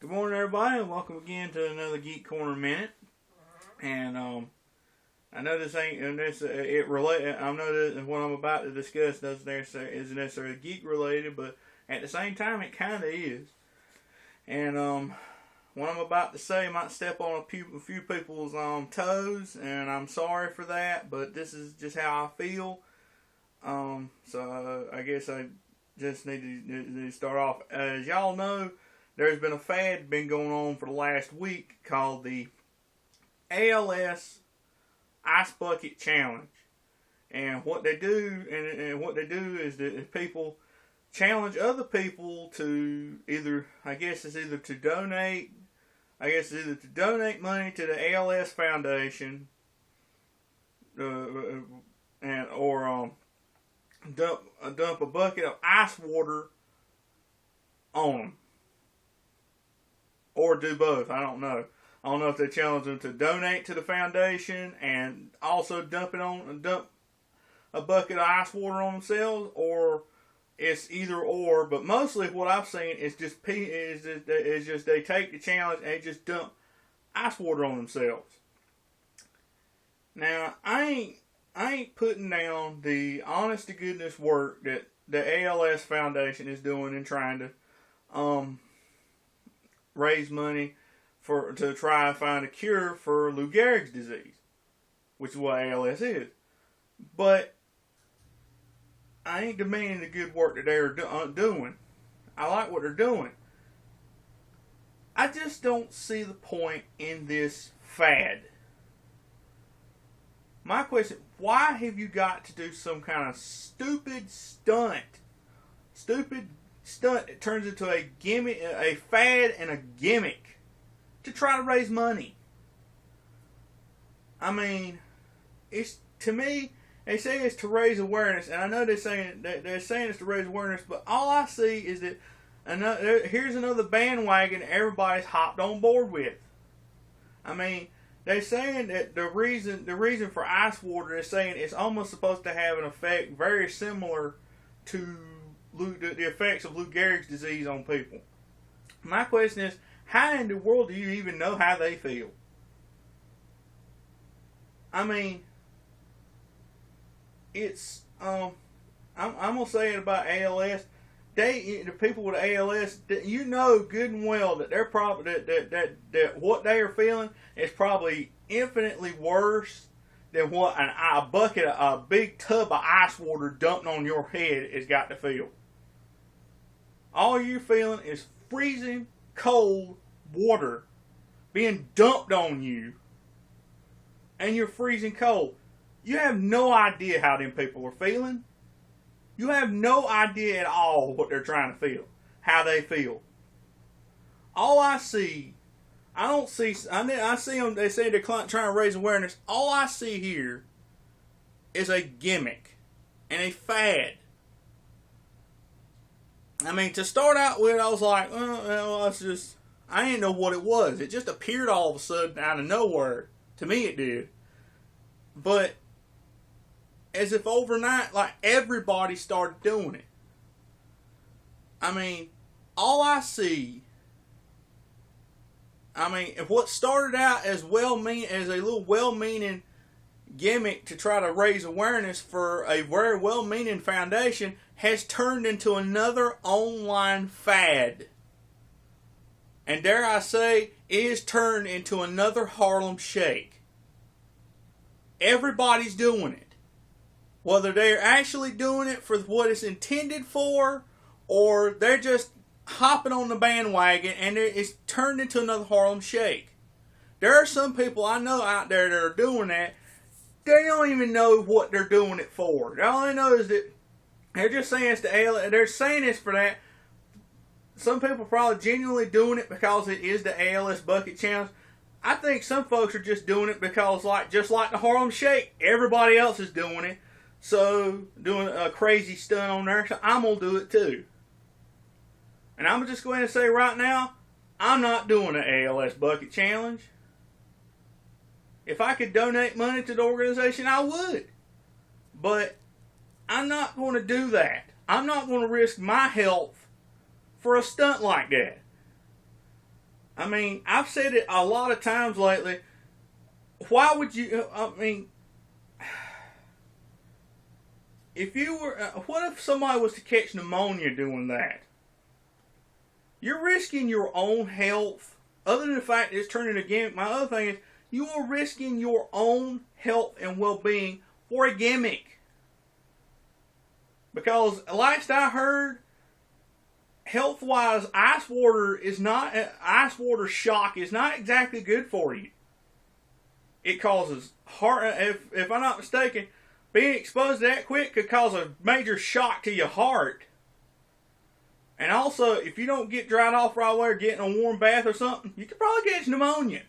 Good morning, everybody, and welcome again to another Geek Corner Minute. And I know this ain't it relate. I know that what I'm about to discuss isn't necessarily geek related, but at the same time, it kind of is. And what I'm about to say might step on a few people's toes, and I'm sorry for that. But this is just how I feel. So I guess I just need to start off. As y'all know, there's been a fad going on for the last week called the ALS Icebucket Challenge. And what they do, is that people challenge other people to either to donate money to the ALS Foundation, or dump a bucket of ice water on them. Or do both. I don't know. I don't know if they challenge them to donate to the foundation and also dump a bucket of ice water on themselves, or it's either or. But mostly what I've seen is just they take the challenge and just dump ice water on themselves. Now I ain't putting down the honest to goodness work that the ALS Foundation is doing in trying to raise money to try and find a cure for Lou Gehrig's disease, which is what ALS is. But I ain't demeaning the good work that they're doing. I like what they're doing. I just don't see the point in this fad. My question, why have you got to do some kind of stupid stunt that turns into a gimmick, a fad and a gimmick to try to raise money? I mean, to me, they say it's to raise awareness, and I know they're saying it's to raise awareness, but all I see is that here's another bandwagon everybody's hopped on board with. I mean, they're saying that the reason for ice water is saying it's almost supposed to have an effect very similar to the effects of Lou Gehrig's disease on people. My question is, how in the world do you even know how they feel? I mean, it's I'm gonna say it about ALS. The people with ALS, you know good and well that they're probably that what they are feeling is probably infinitely worse than what a big tub of ice water dumped on your head has got to feel. All you're feeling is freezing cold water being dumped on you, and you're freezing cold. You have no idea how them people are feeling. You have no idea at all what they're trying to feel, how they feel. All I see, I see them, they say they're trying to raise awareness. All I see here is a gimmick and a fad. I mean, to start out with, I was like, I didn't know what it was. It just appeared all of a sudden out of nowhere. To me, it did. But as if overnight, like everybody started doing it. I mean, all I see, if what started out as a little well-meaning gimmick to try to raise awareness for a very well-meaning foundation has turned into another online fad. And dare I say, is turned into another Harlem Shake. Everybody's doing it. Whether they're actually doing it for what it's intended for, or they're just hopping on the bandwagon and it's turned into another Harlem Shake. There are some people I know out there that are doing that. They don't even know what they're doing it for. All they know is that they're just saying it's the ALS. They're saying it's for that. Some people probably genuinely doing it because it is the ALS Bucket Challenge. I think some folks are just doing it because, just like the Harlem Shake, everybody else is doing it. So, doing a crazy stunt on there, so I'm going to do it too. And I'm just going to say right now, I'm not doing the ALS Bucket Challenge. If I could donate money to the organization, I would. But I'm not going to do that. I'm not going to risk my health for a stunt like that. I mean, I've said it a lot of times lately. Why would you? I mean, if you were, what if somebody was to catch pneumonia doing that? You're risking your own health. Other than the fact that it's turning a gimmick, my other thing is you are risking your own health and well-being for a gimmick. Because last I heard, health-wise, ice water shock is not exactly good for you. It causes heart. If I'm not mistaken, being exposed to that quick could cause a major shock to your heart. And also, if you don't get dried off right away or get in a warm bath or something, you could probably catch pneumonia.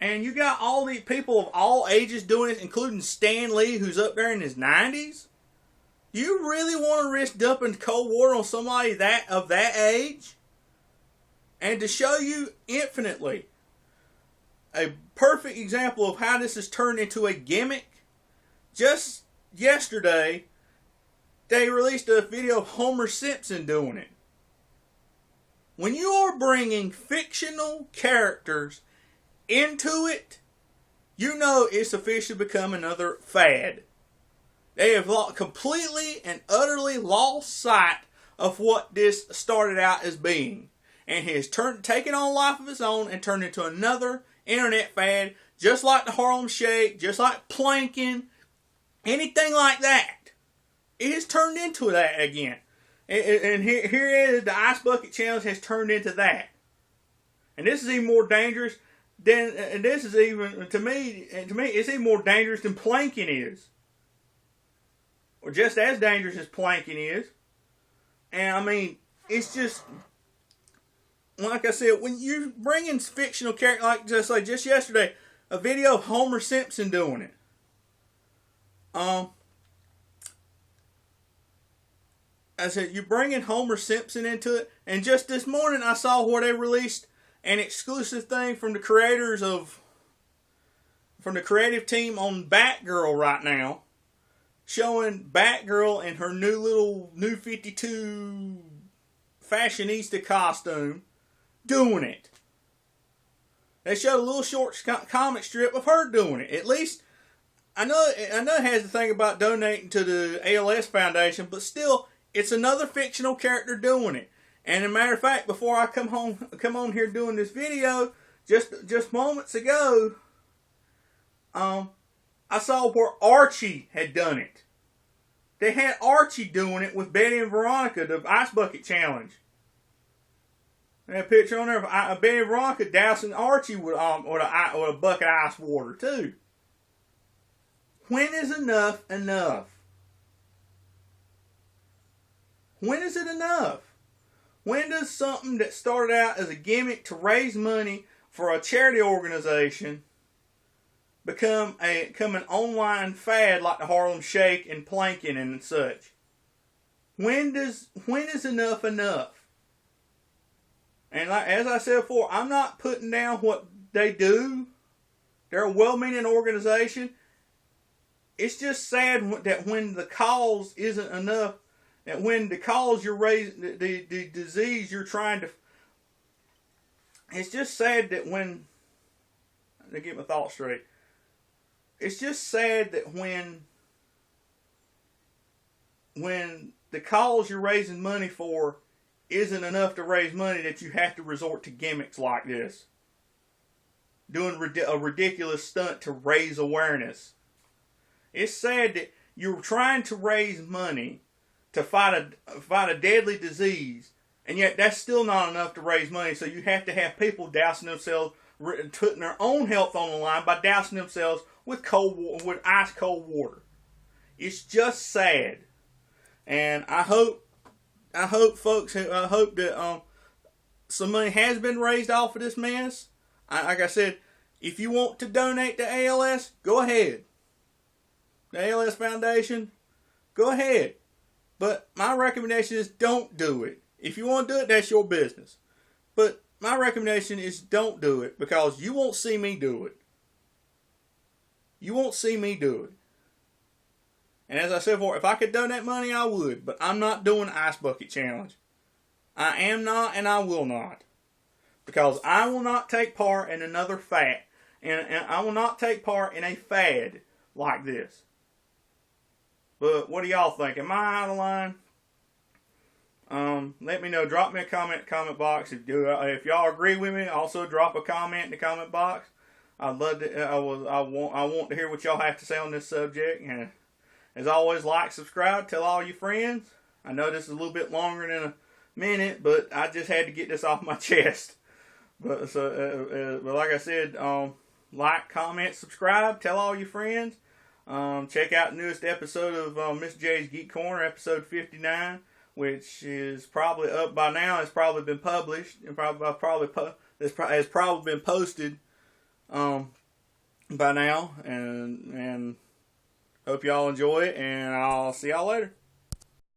And you got all these people of all ages doing this, including Stan Lee, who's up there in his 90s. You really want to risk dumping cold water on somebody of that age? And to show you infinitely a perfect example of how this has turned into a gimmick, just yesterday, they released a video of Homer Simpson doing it. When you are bringing fictional characters into it, you know it's officially become another fad. They have completely and utterly lost sight of what this started out as being, and has taken on life of its own and turned into another internet fad, just like the Harlem Shake, just like planking, anything like that. It has turned into that again. And here it is, the Ice Bucket Challenge has turned into that. And this is even more dangerous than, and this is even, to me, it's even more dangerous than planking is. Or just as dangerous as planking is. And I mean, it's just, like I said, when you bring in fictional characters, like just yesterday, a video of Homer Simpson doing it. I said, you're bringing Homer Simpson into it. And just this morning, I saw where they released an exclusive thing from the creators from the creative team on Batgirl right now, showing Batgirl in her new 52 fashionista costume doing it. They showed a little short comic strip of her doing it. At least, I know it has the thing about donating to the ALS Foundation, but still, it's another fictional character doing it. And as a matter of fact, before I come on here doing this video, just moments ago, I saw where Archie had done it. They had Archie doing it with Betty and Veronica, the Ice Bucket Challenge. They had a picture on there of Betty and Veronica dousing Archie with a bucket of ice water too. When is enough enough? When is it enough? When does something that started out as a gimmick to raise money for a charity organization become an online fad like the Harlem Shake and planking and such? When is enough enough? And as I said before, I'm not putting down what they do. They're a well-meaning organization. It's just sad that when the cause isn't enough, that when the cause you're raising, the disease you're trying to, it's just sad that when, to get my thoughts straight, it's just sad that when the cause you're raising money for isn't enough to raise money, that you have to resort to gimmicks like this. Doing a ridiculous stunt to raise awareness. It's sad that you're trying to raise money to fight a deadly disease, and yet that's still not enough to raise money, so you have to have people dousing themselves, putting their own health on the line by dousing themselves with ice cold water. It's just sad. And I hope folks, I hope that some money has been raised off of this mess. Like I said, if you want to donate to ALS, go ahead. The ALS Foundation, go ahead. But my recommendation is don't do it. If you want to do it, that's your business. But my recommendation is don't do it, because you won't see me do it. You won't see me do it. And as I said before, if I could donate money, I would. But I'm not doing the Ice Bucket Challenge. I am not, and I will not. because I will not take part in another fad, and I will not take part in a fad like this. But what do y'all think? Am I out of line? Let me know. Drop me a comment in the comment box. If y'all agree with me, also drop a comment in the comment box. I'd love to. I want to hear what y'all have to say on this subject. And as always, like, subscribe, tell all your friends. I know this is a little bit longer than a minute, but I just had to get this off my chest. But like I said, like, comment, subscribe, tell all your friends. Check out the newest episode of Miss J's Geek Corner, episode 59, which is probably up by now. It's probably been published, and has probably been posted by now. And hope y'all enjoy it, and I'll see y'all later.